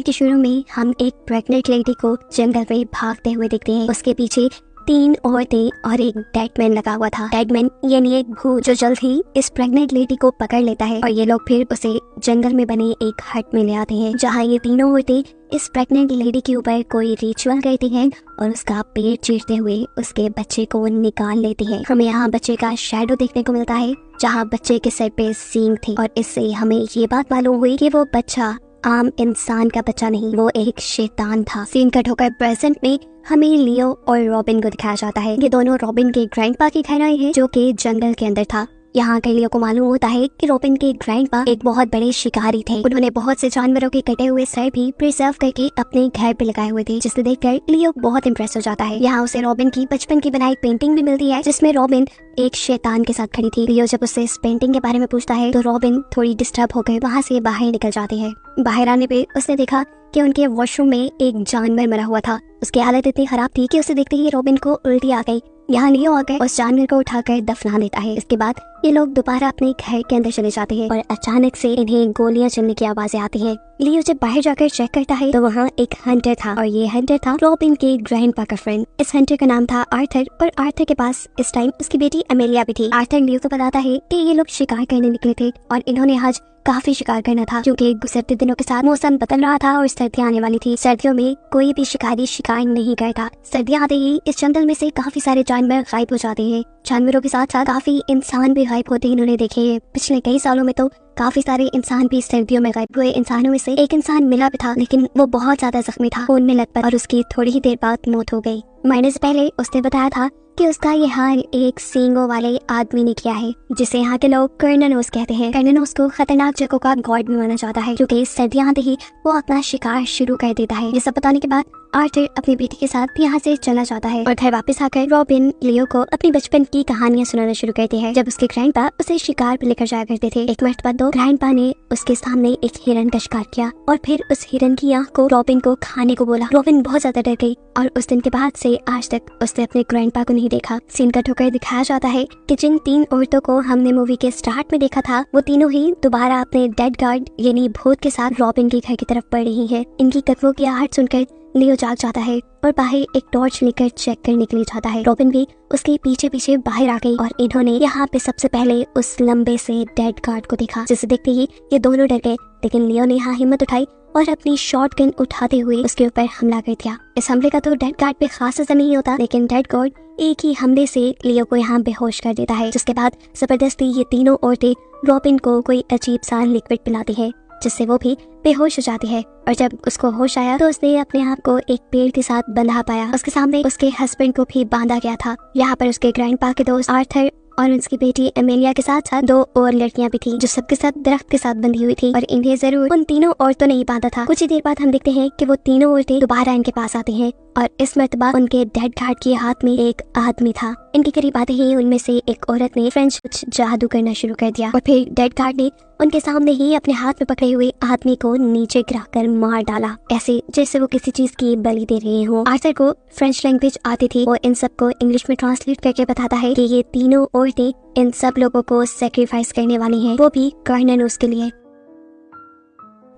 कि शुरू में हम एक प्रेग्नेंट लेडी को जंगल में भागते हुए देखते हैं। उसके पीछे 3 औरतें और एक डेडमैन लगा हुआ था। डेडमैन यानी एक भूत जो जल्द ही इस प्रेग्नेंट लेडी को पकड़ लेता है और ये लोग फिर उसे जंगल में बने एक हट में ले आते हैं, जहाँ ये तीनों औरतें इस प्रेग्नेंट लेडी के ऊपर कोई रिचुअल करती हैं और उसका पेट चीरते हुए उसके बच्चे को निकाल लेती हैं। हमें यहाँ बच्चे का शैडो देखने को मिलता है, जहाँ बच्चे के सर पे सींग थे और इससे हमें ये बात मालूम हुई कि वो बच्चा आम इंसान का बच्चा नहीं, वो एक शैतान था। सीन कट होकर प्रेजेंट में हमें लियो और रॉबिन को दिखाया जाता है। ये दोनों रॉबिन के ग्रैंडपा के घर आए हैं, जो कि जंगल के अंदर था। यहाँ के लियो को मालूम होता है कि रॉबिन के ग्रैंडपा एक बहुत बड़े शिकारी थे। उन्होंने बहुत से जानवरों के कटे हुए सर भी प्रिजर्व करके अपने घर पे लगाए हुए थे, जिसे देखकर लियो बहुत इम्प्रेस हो जाता है। यहाँ उसे रॉबिन की बचपन की बनाई पेंटिंग भी मिलती है, जिसमें रॉबिन एक शैतान के साथ खड़ी थी। लियो जब उससे इस पेंटिंग के बारे में पूछता है तो रॉबिन थोड़ी डिस्टर्ब होकर वहाँ से बाहर निकल जाती है। बाहर आने पे उसने देखा कि उनके वॉशरूम में एक जानवर मरा हुआ था। उसकी हालत इतनी खराब थी कि उसे देखते ही रॉबिन को उल्टी आ गई। यहाँ लियो आकर उस जानवर को उठाकर दफना देता है। इसके बाद ये लोग दोबारा अपने घर के अंदर चले जाते हैं और अचानक से इन्हें गोलियां चलने की आवाजें आती हैं। लियो जब बाहर जाकर चेक करता है तो वहाँ एक हंटर था और ये हंटर था रॉबिन के ग्रैंडपा का फ्रेंड। इस हंटर का नाम था आर्थर और आर्थर के पास इस टाइम उसकी बेटी अमेलिया भी थी। आर्थर लियो को बताता है कि ये लोग शिकार करने निकले थे और इन्होंने आज काफी शिकार करना था, क्योंकि गुजरते दिनों के साथ मौसम बदल रहा था और सर्दियाँ आने वाली थी। सर्दियों में कोई भी शिकारी शिकार नहीं करता। सर्दियाँ आते ही इस जंगल में से काफी सारे जानवर गायब हो जाते हैं। जानवरों के साथ साथ काफी इंसान भी गायब होते इन्होंने देखे हैं। पिछले कई सालों में तो काफी सारे इंसान भी सर्दियों में गायब हुए। इंसानों में से एक इंसान मिला भी था, लेकिन वो बहुत ज्यादा जख्मी था, खून में लथपथ, और उसकी थोड़ी ही देर बाद मौत हो गई। मरने से पहले उसने बताया था कि उसका ये हाल एक सींगों वाले आदमी ने किया है, जिसे यहाँ के लोग कर्ननोस कहते हैं। कर्ननोस को खतरनाक जगहों का गॉड भी माना जाता है, क्योंकि सर्दियाँ आते ही वो अपना शिकार शुरू कर देता है। ये सब बताने के बाद आर्थर अपनी बेटी के साथ यहाँ से चला जाता है और घर वापस आकर रॉबिन लियो को अपनी बचपन की कहानियां सुनाना शुरू करते हैं, जब उसके ग्रैंडपा उसे शिकार पर लेकर जाया करते थे। एक मर्तबा तो ग्रैंडपा ने उसके सामने एक हिरन का शिकार किया और फिर उस हिरन की आंख को रॉबिन को खाने को बोला। रॉबिन बहुत ज्यादा डर गई और उस दिन के बाद से आज तक उसने अपने ग्रैंडपा को नहीं देखा। सीन कट होकर दिखाया जाता है कि जिन 3 औरतों को हमने मूवी के स्टार्ट में देखा था, वो तीनों ही दोबारा अपने डेड गार्ड यानी भूत के साथ रॉबिन के घर की तरफ बढ़ रही है। इनकी कदमों की आहट सुनकर लियो जाग जाता है और बाहर एक टॉर्च लेकर चेक करने के लिए जाता है। रॉबिन भी उसके पीछे पीछे बाहर आ गई और इन्होंने यहाँ पे सबसे पहले उस लंबे से डेड गार्ड को देखा, जिसे देखते ही ये दोनों डर गए। लेकिन लियो ने यहाँ हिम्मत उठाई और अपनी शॉटगन उठाते हुए उसके ऊपर हमला कर दिया। इस हमले का तो डेड गार्ड पे खास असर नहीं होता, लेकिन डेड गार्ड एक ही हमले से लियो को यहाँ बेहोश कर देता है, जिसके बाद जबरदस्ती ये तीनों औरतें रॉबिन को कोई अजीब सा लिक्विड पिलाती है, जिससे वो भी बेहोश हो जाती है। और जब उसको होश आया तो उसने अपने आप को एक पेड़ के साथ बंधा पाया। उसके सामने उसके हस्बैंड को भी बांधा गया था। यहाँ पर उसके ग्रैंडपा के दोस्त आर्थर और उसकी बेटी अमेलिया के साथ साथ 2 और लड़कियां भी थी, जो सबके साथ दरख्त के साथ बंधी हुई थी और इन्हें जरूर उन तीनों औरतों ने ही बांधा था। कुछ ही देर बाद हम देखते हैं कि वो तीनों औरतें दोबारा इनके पास आती हैं और इस मर्तबा उनके डेड गार्ड के हाथ में एक आदमी था। इनके करीब आते ही उनमें से एक औरत ने फ्रेंच कुछ जादू करना शुरू कर दिया और फिर डेड गार्ड ने उनके सामने ही अपने हाथ में पकड़े हुए आदमी को नीचे गिराकर मार डाला, ऐसे जैसे वो किसी चीज की बलि दे रहे हो। आर्थर को फ्रेंच लैंग्वेज आती थी, वो इन सबको इंग्लिश में ट्रांसलेट करके बताता है कि ये तीनों औरतें इन सब लोगों को सेक्रीफाइस करने वाली हैं, वो भी कर्ननोस के लिए।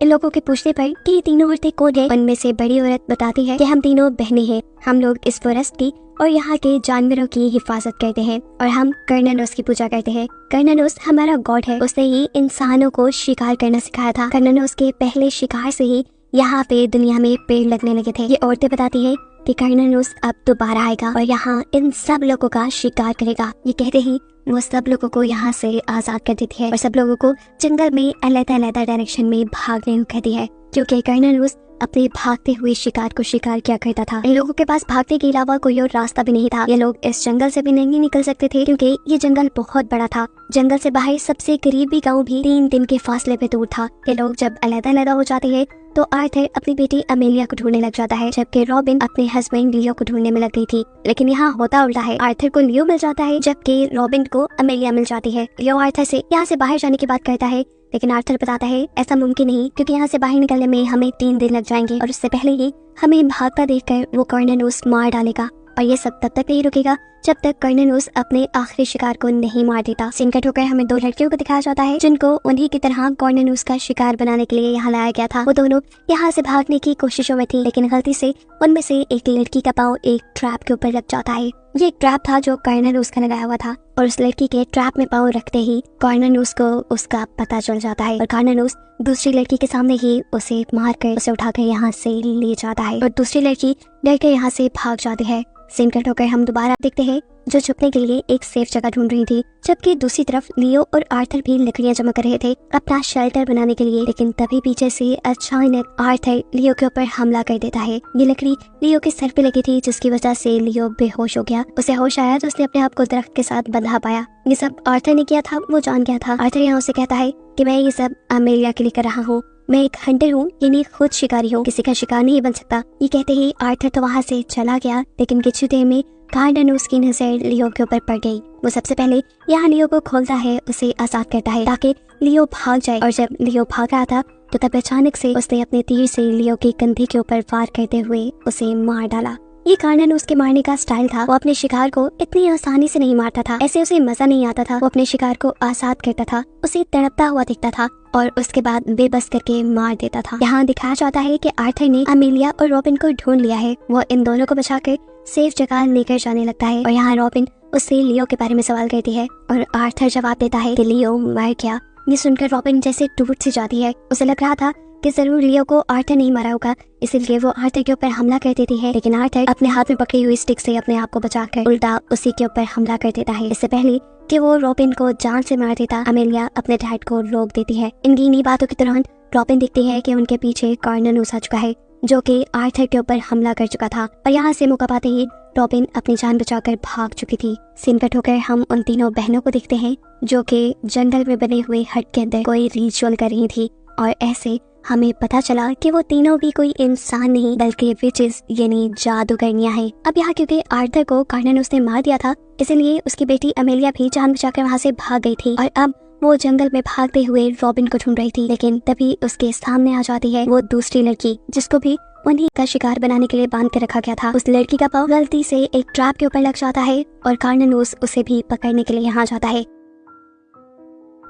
इन लोगों के पूछने पर कि ये तीनों औरतें कौन है, उनमें से बड़ी औरत बताती है कि हम तीनों बहनें हैं, हम लोग इस फॉरेस्ट की और यहाँ के जानवरों की हिफाजत करते हैं और हम कर्ननोस की पूजा करते हैं। कर्ननोस हमारा गॉड है, उसने ही इंसानों को शिकार करना सिखाया था। कर्ननोस के पहले शिकार से ही यहाँ पे दुनिया में पेड़ लगने लगे थे। ये औरतें बताती हैं कि कर्ननोस अब दोबारा आएगा और यहाँ इन सब लोगों का शिकार करेगा। ये कहते ही वो सब लोगों को यहाँ से आजाद कर देती है और सब लोगों को जंगल में अलग-अलग डायरेक्शन में भागने को कहती है, क्योंकि कर्ननोस अपने भागते हुए शिकार को शिकार किया करता था। इन लोगों के पास भागने के अलावा कोई और रास्ता भी नहीं था। ये लोग इस जंगल से भी नहीं निकल सकते थे, क्योंकि ये जंगल बहुत बड़ा था। जंगल से बाहर सबसे करीबी गांव भी 3 दिन के फासले पे दूर था। ये लोग जब अलग-अलग हो जाते हैं तो आर्थर अपनी बेटी अमेलिया को ढूंढने लग जाता है, जबकि रॉबिन अपने हस्बैंड लियो को ढूंढने में लग गई थी। लेकिन यहाँ होता उल्टा है, आर्थर को लियो मिल जाता है जबकि रॉबिन को अमेलिया मिल जाती है। लियो आर्थर से यहाँ से बाहर जाने की बात करता है, लेकिन आर्थर बताता है ऐसा मुमकिन नहीं, क्योंकि यहाँ से बाहर निकलने में हमें 3 दिन लग जाएंगे और उससे पहले ही हमें भागता देखकर वो कर्ननोस मार डालेगा। और ये सब तब तक नहीं रुकेगा जब तक कर्ननूस अपने आखिरी शिकार को नहीं मार देता। सीन कट होकर हमें दो लड़कियों को दिखाया जाता है जिनको उन्हीं की तरह कर्ननूस का शिकार बनाने के लिए यहाँ लाया गया था। वो दोनों यहाँ से भागने की कोशिशों में थी, लेकिन गलती से उनमें से एक लड़की का पाँव एक ट्रैप के ऊपर लग जाता है। ये एक ट्रैप था जो कर्ननूस का लगाया हुआ था और उस लड़की के ट्रैप में पाँव रखते ही कर्ननूस को उसका पता चल जाता है और कर्ननूस दूसरी लड़की के सामने ही उसे मारकर उसे उठाकर यहाँ से ले जाता है और दूसरी लड़की डर कर यहाँ से भाग जाती है। सीन कट होकर हम दोबारा देखते हैं जो छुपने के लिए एक सेफ जगह ढूंढ रही थी, जबकि दूसरी तरफ लियो और आर्थर भी लकड़ियां जमा कर रहे थे अपना शेल्टर बनाने के लिए। लेकिन तभी पीछे से अचानक आर्थर लियो के ऊपर हमला कर देता है। ये लकड़ी लियो के सर पे लगी थी, जिसकी वजह से लियो बेहोश हो गया। उसे होश आया तो उसने अपने आप को दरख्त के साथ बंधा पाया। ये सब आर्थर ने किया था, वो जान गया था। आर्थर यहाँ उसे कहता है कि मैं ये सब अमेलिया के लिए कर रहा हूँ, मैं एक हंटर हूँ, यानी खुद शिकारी हूँ, किसी का शिकार नहीं बन सकता। ये कहते ही आर्थर तो वहाँ से चला गया, लेकिन कुछ देर में कर्ननूस की नजर लियो के ऊपर पड़ गई। वो सबसे पहले यहाँ लियो को खोलता है, उसे आजाद करता है ताकि लियो भाग जाए। और जब लियो भाग रहा था तो तब अचानक से उसने अपने तीर से लियो के कंधे के ऊपर वार करते हुए उसे मार डाला। ये कर्ननूस के मारने का स्टाइल था। वो अपने शिकार को इतनी आसानी से नहीं मारता था, ऐसे उसे मजा नहीं आता था। वो अपने शिकार को आजाद करता था, उसे तड़पता हुआ दिखता था और उसके बाद बेबस करके मार देता था। यहाँ दिखाया जाता है कि आर्थर ने अमेलिया और रॉबिन को ढूंढ लिया है। वो इन दोनों को बचाकर सेफ जगह लेकर जाने लगता है और यहाँ रॉबिन उससे लियो के बारे में सवाल करती है और आर्थर जवाब देता है कि लियो मर गया। ये सुनकर रॉबिन जैसे टूट सी जाती है। उसे लग रहा था कि जरूर लियो को आर्थर नहीं मारा होगा, इसलिए वो आर्थर के ऊपर हमला कर देती है। लेकिन आर्थर अपने हाथ में पकड़ी हुई स्टिक से अपने आप को बचाकर उल्टा उसी के ऊपर हमला कर देता है। इससे पहले कि वो रॉबिन को जान से मार देता, अमेलिया अपने डैड को रोक देती है। इनकी इन्हीं बातों के दौरान रॉबिन दिखती है कि उनके पीछे कर्ननूस आ चुका है, जो कि आर्थर के ऊपर हमला कर चुका था और यहाँ से मौका पाते ही रॉबिन अपनी जान बचाकर भाग चुकी थी। सीन कट होकर हम उन तीनों बहनों को देखते हैं जो कि जंगल में बने हुए हट के अंदर कोई रिचुअल कर रही थी और ऐसे हमें पता चला कि वो तीनों भी कोई इंसान नहीं बल्कि विचेस यानी जादूगरनियां हैं। अब यहाँ क्योंकि आर्थर को कर्ननूस ने मार दिया था, इसलिए उसकी बेटी अमेलिया भी जान बचाकर वहाँ से भाग गई थी और अब वो जंगल में भागते हुए रॉबिन को ढूंढ रही थी। लेकिन तभी उसके सामने आ जाती है वो दूसरी लड़की, जिसको भी उन्हीं का शिकार बनाने के लिए बांध कर रखा गया था। उस लड़की का पाँव गलती से एक ट्रैप के ऊपर लग जाता है और कर्ननूस उसे भी पकड़ने के लिए यहाँ जाता है।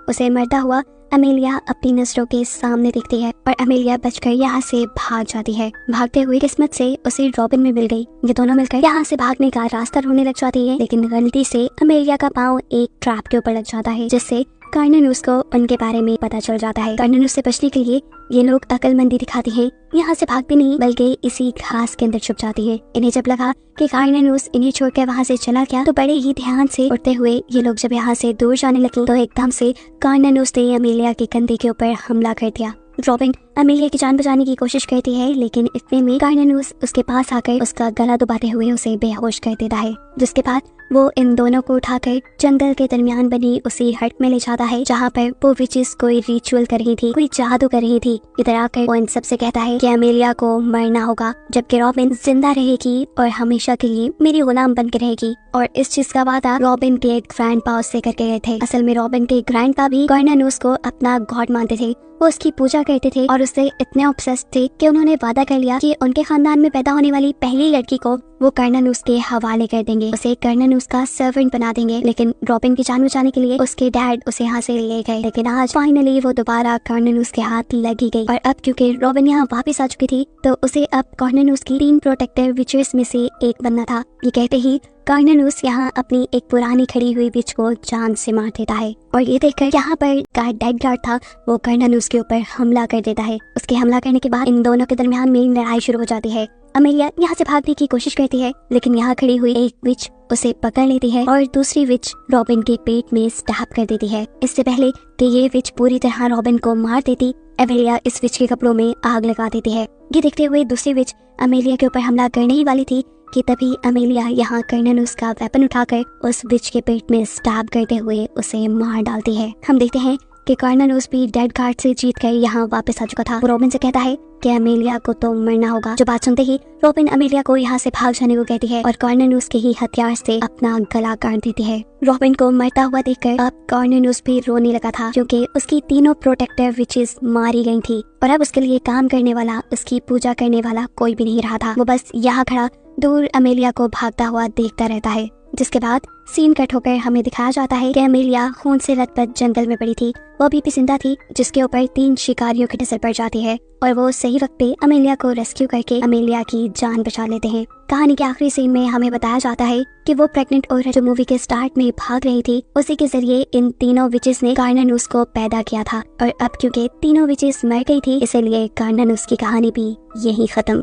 उसे मरता हुआ अमेलिया अपनी नजरों के सामने दिखती है और अमेलिया बचकर यहाँ से भाग जाती है। भागते हुए किस्मत से उसे रॉबिन में मिल गई। ये दोनों मिलकर यहाँ से भागने का रास्ता ढूंढने लग जाती है, लेकिन गलती से अमेलिया का पाँव एक ट्रैप के ऊपर लग जाता है, जिससे कर्ननूस को उनके बारे में पता चल जाता है। कर्ननूस से बचने के लिए ये लोग अकलमंदी दिखाती हैं, यहाँ से भागती नहीं बल्कि इसी घास के अंदर छुप जाती है। इन्हें जब लगा कि कर्ननूस इन्हें छोड़कर वहाँ से चला गया तो बड़े ही ध्यान से उठते हुए ये लोग जब यहाँ से दूर जाने लगे तो एकदम से कर्ननूस ने अमेलिया के कंधे के ऊपर हमला कर दिया। रॉबिन अमेलिया की जान बचाने की कोशिश करती है, लेकिन इतने में कर्ननूस उसके पास आकर उसका गला दबाते हुए उसे बेहोश कर देता है, जिसके बाद वो इन दोनों को उठाकर जंगल के दरमियान बनी उसी हट में ले जाता है जहाँ पर वो विचेस कोई रिचुअल कर रही थी, कोई जादू कर रही थी। इधर आकर वो इन सबसे कहता है कि अमेलिया को मरना होगा, जबकि रॉबिन जिंदा रहेगी और हमेशा के लिए मेरी गुलाम बनकर रहेगी। और इस चीज का वादा रॉबिन के ग्रैंडपा से करके गए थे। असल में रॉबिन के ग्रैंडपा भी कर्ननूस को अपना गॉड मानते थे, वो उसकी पूजा करते थे और उससे इतने ऑब्सेस्ड थे कि उन्होंने वादा कर लिया कि उनके खानदान में पैदा होने वाली पहली लड़की को वो कर्ननूस के हवाले कर देंगे, उसे कर्ननूस का सर्वेंट बना देंगे। लेकिन रॉबिन की जान बचाने के लिए उसके डैड उसे यहाँ से ले गए, लेकिन आज फाइनली वो दोबारा कर्ननूस के हाथ लगी गई। और अब क्योंकि रॉबिन यहाँ वापस आ चुकी थी तो उसे अब कर्ननूस की 3 प्रोटेक्टर विचेस में से एक बनना था। ये कहते ही कर्ननूस यहाँ अपनी एक पुरानी खड़ी हुई विच को जान से मार देता है और ये देखकर यहाँ पर डेड गार्ड था वो कर्ननूस के ऊपर हमला कर देता है। उसके हमला करने के बाद इन दोनों के दरमियान में लड़ाई शुरू हो जाती है। अमेलिया यहाँ से भागने की कोशिश करती है, लेकिन यहाँ खड़ी हुई एक विच उसे पकड़ लेती है और दूसरी विच रॉबिन के पेट में स्टैब कर देती है। इससे पहले कि ये विच पूरी तरह रॉबिन को मार देती, अमेलिया इस विच के कपड़ों में आग लगा देती है। ये देखते हुए दूसरी विच अमेलिया के ऊपर हमला करने ही वाली थी कि तभी अमेलिया यहाँ कर्ननूस का वेपन उठाकर उस विच के पेट में स्टैब करते हुए उसे मार डालती है। हम देखते हैं कि कर्ननूस भी डेड गार्ड से जीत कर यहाँ वापस आ चुका था। वो रॉबिन से कहता है कि अमेलिया को तो मरना होगा। जो बात सुनते ही रॉबिन अमेलिया को यहाँ से भाग जाने को कहती है और कर्ननूस के ही हथियार से अपना गला काट देती है। रॉबिन को मरता हुआ देखकर अब कर्ननूस भी रोने लगा था, क्योंकि उसकी तीनों प्रोटेक्टर विचेस मारी गई थी और अब उसके लिए काम करने वाला, उसकी पूजा करने वाला कोई भी नहीं रहा था। वो बस यहाँ खड़ा दूर अमेलिया को भागता हुआ देखता रहता है। जिसके बाद सीन कट होकर हमें दिखाया जाता है कि अमेलिया खून से लथपथ जंगल में पड़ी थी। वो भी पिसिंदा थी जिसके ऊपर 3 शिकारियों की नजर पड़ जाती है और वो सही वक्त पे अमेलिया को रेस्क्यू करके अमेलिया की जान बचा लेते हैं। कहानी के आखिरी सीन में हमें बताया जाता है कि वो प्रेग्नेंट औरत जो मूवी के स्टार्ट में भाग रही थी, उसी के जरिए इन तीनों विचेस ने कार्नानूस को पैदा किया था और अब क्योंकि तीनों विचेस मर गई थी, इसलिए कार्नानूस की कहानी भी यही खत्म।